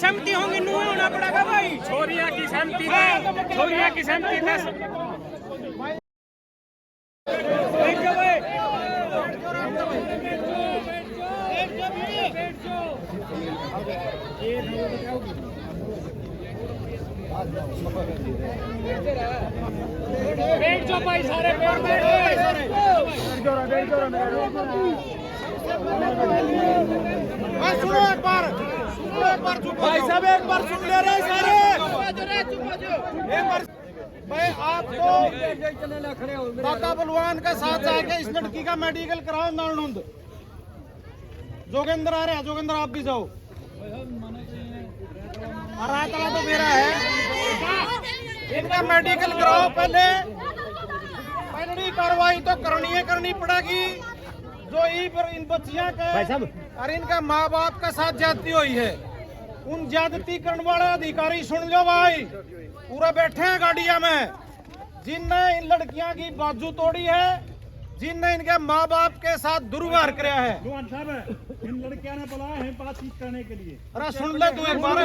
सहमति होंगी नूह होना पड़ेगा भाई। छोरिया की सहमति है, छोरिया की सहमति 10। बैठ जाओ भाई, सारे बैठ सुनो एक बार भाई साहब, एक बार सुन ले रहे सारे। एक बार भाई, आपको दादा बलवान के साथ जाके इस लड़की का मेडिकल कराओ। नालनुंद जोगेंद्र आ रहे हैं, जोगेंद्र आप भी जाओ। रातला तो मेरा है, इनका मेडिकल कराओ। पहले कार्रवाई तो करनी पड़ेगी। जो इन बच्चियां के और इनका माँ बाप के साथ ज्यादती हुई है, उन ज्यादती करने वाले अधिकारी सुन लो भाई, पूरा बैठे हैं गाड़िया में, जिनने इन लड़कियां की बाजू तोड़ी है, जिनने इनके माँ बाप के साथ दुर्व्यवहार किया है। इन लड़कियां ने बुलाया है बातचीत करने के लिए। अरे सुन ले तू एक बार,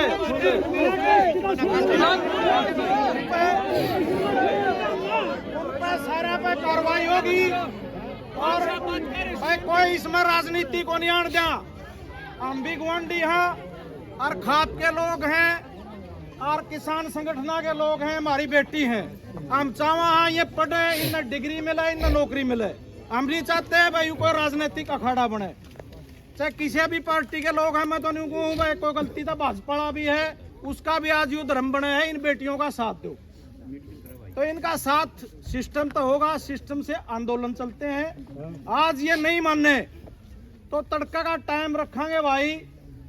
सारा पे कार्रवाई होगी और भाई कोई इसमें राजनीति को नहीं आन दिया। हम भी गुआंढी हैं और खाप के लोग हैं और किसान संगठन के लोग हैं, हमारी बेटी हैं। हम चाहवा हाँ ये पढ़े, इन्हें डिग्री मिले, इन्हें नौकरी मिले। हम नहीं चाहते हैं भाई कोई राजनीतिक अखाड़ा बने, चाहे किसी भी पार्टी के लोग हैं। मैं तो नहीं कहूँ भाई कोई गलती तो भाजपा भी है, उसका भी आज युद्ध धर्म बने है। इन बेटियों का साथ दो, तो इनका साथ सिस्टम तो होगा, सिस्टम से आंदोलन चलते हैं। आज ये नहीं मानने तो तड़का का टाइम रखेंगे भाई,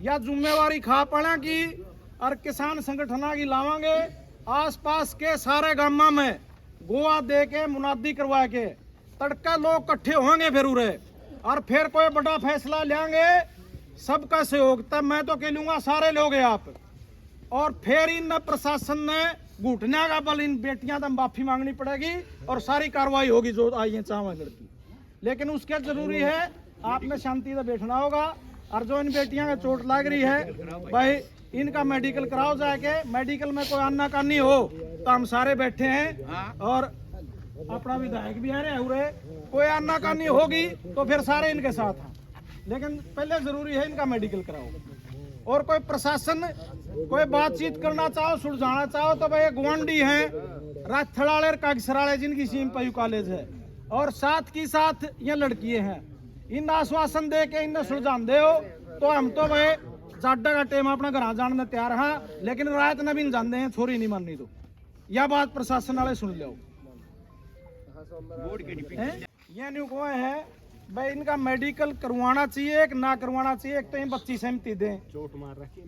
या जिम्मेवारी खा पड़ा की और किसान संगठन की लावांगे। आसपास के सारे गांव में गोवा दे के मुनादी करवा के तड़का लोग इकट्ठे होंगे फिर उरे, और फिर कोई बड़ा फैसला लेंगे सबका सहयोग। तब मैं तो कह लूंगा सारे लोग हैं आप, और फिर इन प्रशासन ने घुटने का बल, इन बेटियां तो माफी मांगनी पड़ेगी और सारी कार्रवाई होगी जो आई है चाहे लड़की। लेकिन उसके जरूरी है आपने शांति से बैठना होगा। और जो इन बेटियां का चोट लग रही है भाई, इनका मेडिकल कराओ जाके। मेडिकल में कोई आनाकानी हो तो हम सारे बैठे हैं, और अपना विधायक भी आ रहे हैं। कोई आनाकानी होगी तो फिर सारे इनके साथ हैं, लेकिन पहले जरूरी है इनका मेडिकल कराओ। और कोई प्रशासन कोई बातचीत करना चाहो, सुलझाना चाहो तो भाई गुआंढी हैं राथड़ाले और कागसराले, जिनकी सीम पयू कॉलेज है, और साथ की साथ ये लड़कियां हैं। इन आश्वासन दे के इन्हें सुलझान दे हो तो हम तो भाई जाडा का टाइम अपना घर जाने तैयार हाँ, लेकिन रात न भी जानते हैं छोरी नहीं माननी। तो यह बात प्रशासन वाले सुन लो। ये न्यू को है भाई, इनका मेडिकल करवाना चाहिए कि ना करवाना चाहिए। एक तो ये बच्ची सहमति दें, चोट मार रखी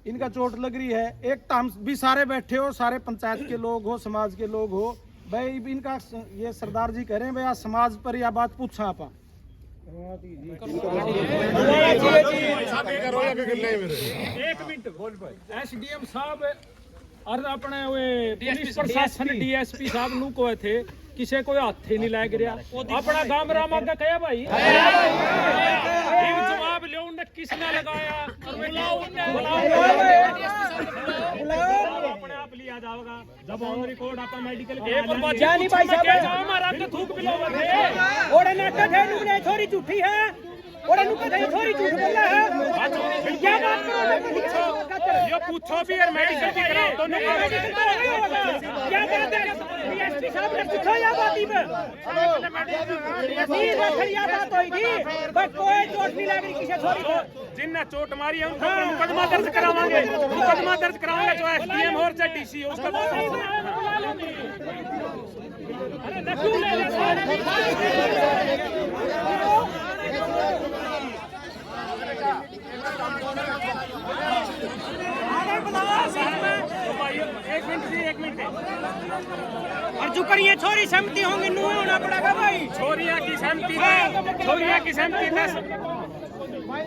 इनका चोट लग रही है। एक तो हम भी सारे बैठे हो, सारे पंचायत के लोग हो, समाज के लोग हो भाई। इनका ये सरदार जी कह रहे हैं भाई आज समाज पर यह बात पूछा आप एक मिनट बोल भाई। एसडीएम साहब और अपने पुलिस प्रशासन डीएसपी साहब नु को थे, किसे कोई हाथ ही नहीं लाग रहा। अपना गांव राम आगे कहे भाई जवाब लो उन्हें किसने लगाया, अपने आप लिया जाएगा जब ऑन रिकॉर्ड आपका मेडिकल हमारा थूक पिलो छोरी झूठी है, छोरी झूठ बोल रहा है। क्या बात करो, ये पूछो भी और मेडिकल भी कराओ दोनों। क्या बात है, डीएसपी साहब ने पूछो या बाती में बात हुई थी, बस कोई चोट नहीं लगी किसी छोरी को। जिनने चोट मारी है उनको मुकदमा दर्ज करावांगे, मुकदमा दर्ज करावांगे जो एसडीएम और जो डीसी उसका। अरे नक्कू ले एक मिनट और जो करिए छोरी सहमति होंगी नूह होना पड़ेगा भाई। छोरिया की सहमति है, छोरिया की सहमति 10।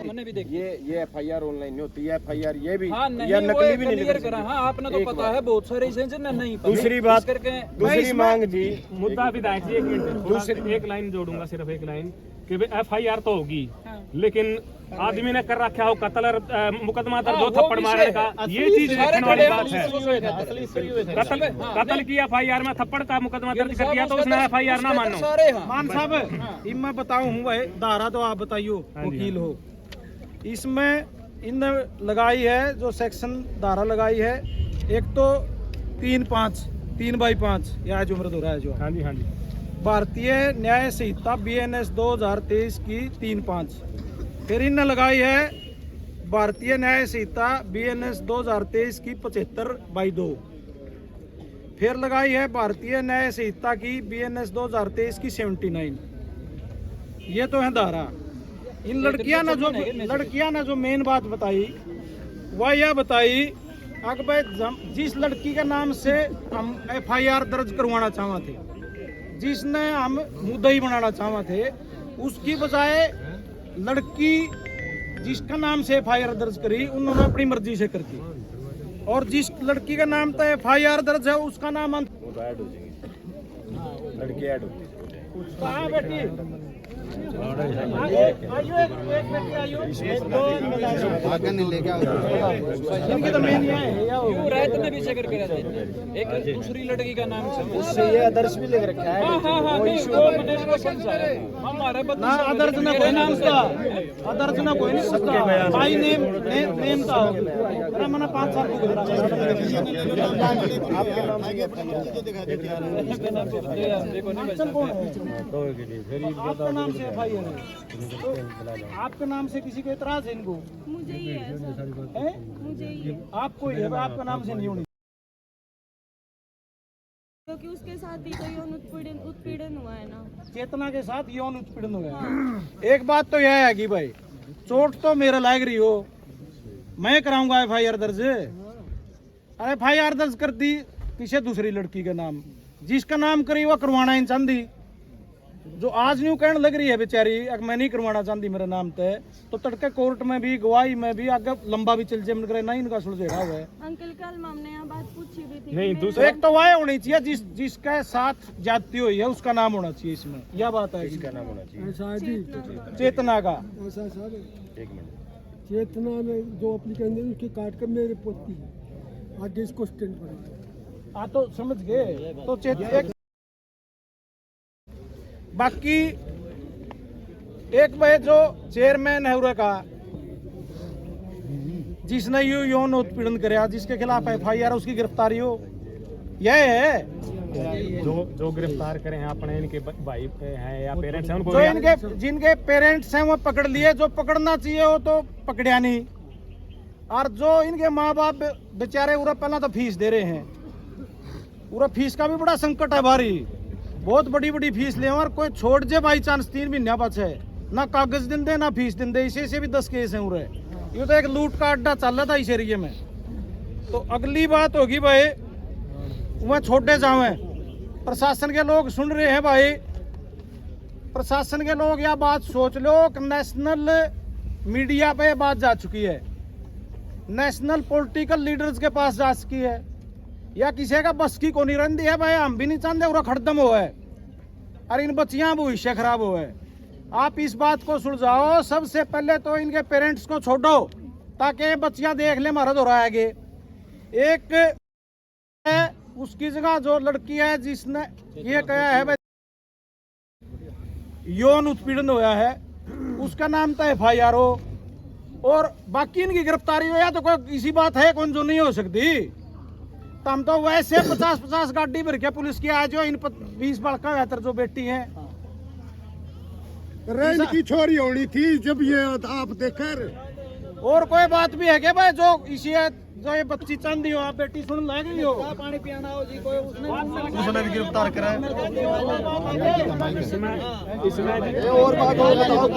मैंने भी देखी ये एफआईआर ऑनलाइन नहीं होती है। एफआईआर ये भी हाँ, नहीं, या नकली भी नहीं क्लियर करा। हाँ, आपने तो पता है बहुत सारे नहीं पता। दूसरी बात करके दूसरी मांग जी, मुद्दा विधायक जी एक मिनट, एक लाइन जोड़ूंगा, सिर्फ एक लाइन कि एफआईआर तो होगी, लेकिन आदमी ने कर रखा हो कत्ल और मुकदमा दर्ज हो थप्पड़ मारने का, ये चीज देखने वाली बात है। कत्ल की FIR में थप्पड़ का मुकदमा दर्ज कर दिया तो उसने FIR ना मानो। मान साहब मैं बताऊं हूँ भाई, धारा तो आप बताइयो, वकील हो। इसमें इन लगाई है जो सेक्शन धारा लगाई है, एक तो 3/5 यह जो मृद हो रहा है जो, हाँ जी हाँ जी, भारतीय न्याय संहिता BNS 2023 की 3/5। फिर इनने लगाई है भारतीय न्याय संहिता BNS 2023 की 75/2। फिर लगाई है भारतीय न्याय संहिता की BNS 2023 की 79। ये तो है धारा। इन लड़कियां ने जो मेन बात बताई वह यह बताई, अगर जिस लड़की के नाम से हम FIR दर्ज करवाना चाहते थे, जिसने हम मुद्दई बनाना चाहते थे, उसकी बजाय लड़की जिसका नाम से FIR दर्ज करी उन्होंने अपनी मर्जी से कर दी, और जिस लड़की का नाम तो FIR दर्ज है उसका नाम लड़की ऐड होती है। कहाँ बेटी इनकी तो मेन है रायत में भी जिक्र करा थे, एक दूसरी लड़की का नाम उससे ये आदर्श भी लिख रखा है। हमारे ना आदर्श ना कोई नाम था, आदर्श ना कोई नहीं सकता, माई नेम था। अरे मैंने 5 साल को गुजरा आपके नाम से आपका नाम से FIR है, तो आपके नाम से किसी को एतराज है इनको? मुझे ही है सर, मुझे ही है, आपको ही है, आपका नाम से नहीं होनी। क्योंकि उसके साथ ही तो यौन उत्पीड़न हुआ है ना। चेतना के साथ यौन उत्पीड़न हो गया। एक बात तो यह है कि भाई चोट तो मेरा लाग रही हो, मैं कराऊंगा FIR दर्ज। अरे FIR दर्ज कर दी किसी दूसरी लड़की का नाम, जिसका नाम करी वो करवाना ही चाहती, जो आज न्यू कहने लग रही है बेचारी अगर मैं नहीं करवाना चाहती मेरा नाम तय, तो तड़के कोर्ट में भी गवाही में भी आगे लंबा भी चल जाए करे, नहीं इनका सुलझेड़ा हुआ है। अंकल कल हमने यहाँ बात पूछी भी थी। नहीं, तो एक तो वह होनी चाहिए जिसके साथ जाती हुई है उसका नाम होना चाहिए इसमें, यह बात है। इसका नाम होना चाहिए चेतना का ऐसा सर, एक मिनट। चेतना में जो एप्लीकेंट है उसके काट कर मेरे पोती है, आगे इसको स्टैंड पड़ेगा। हाँ तो समझ गए, तो बाकी एक भाई जो चेयरमैन है उरे का, जिसने यौन उत्पीड़न कराया, जिसके खिलाफ FIR उसकी गिरफ्तारी हो, यह है जो गिरफ्तार करे हैं अपने इनके भाई हैं या पेरेंट्स हैं, उनको जो जिनके पेरेंट्स हैं वो पकड़ लिए, जो पकड़ना चाहिए वो तो पकड़िया नहीं, और जो इनके माँ बाप बेचारे उरा पहला तो फीस दे रहे हैं, उरा फीस का भी बड़ा संकट है भारी, बहुत बड़ी फीस ले, और कोई छोड़ जे बाई चांस 3 महीना बचे ना कागज दिन ना फीस दिन दे, इसे से भी 10 केस हैं उरे। ये तो एक लूट का अड्डा चल रहा था इस एरिया में। तो अगली बात होगी भाई वह छोटे जावे, प्रशासन के लोग सुन रहे हैं भाई, प्रशासन के लोग यह बात सोच लो कि नेशनल मीडिया पे बात जा चुकी है, नेशनल पॉलिटिकल लीडर्स के पास जा चुकी है, या किसी का बस की कोनी रंदी है भाई, हम भी नहीं चाहते पूरा खड़दम हो है, और इन बच्चियां भविष्य खराब हो है। आप इस बात को सुलझाओ, सबसे पहले तो इनके पेरेंट्स को छोड़ो ताकि बच्चियां देख ले हमारा दौरा आगे। एक है उसकी जगह जो लड़की है जिसने ये कहा है भाई यौन उत्पीड़न हुआ है, उसका नाम तो FIR हो, और बाकी इनकी गिरफ्तारी हो, या तो कोई इसी बात है कौन जो नहीं हो सकती। तो हम तो वैसे 50-50 गाड़ी भर के पुलिस की आज जो इन 20 बड़का बेहतर जो बेटी हैं, रेंज की छोरी होनी थी जब ये आप देखकर। और कोई बात भी है क्या भाई, जो इसी जो ये बच्ची चांदी हो, आप बेटी सुन लगी हो, पानी पियाना हो जी, कोई उसने भी गिरफ्तार करा है। इसमें और बात और बताओ।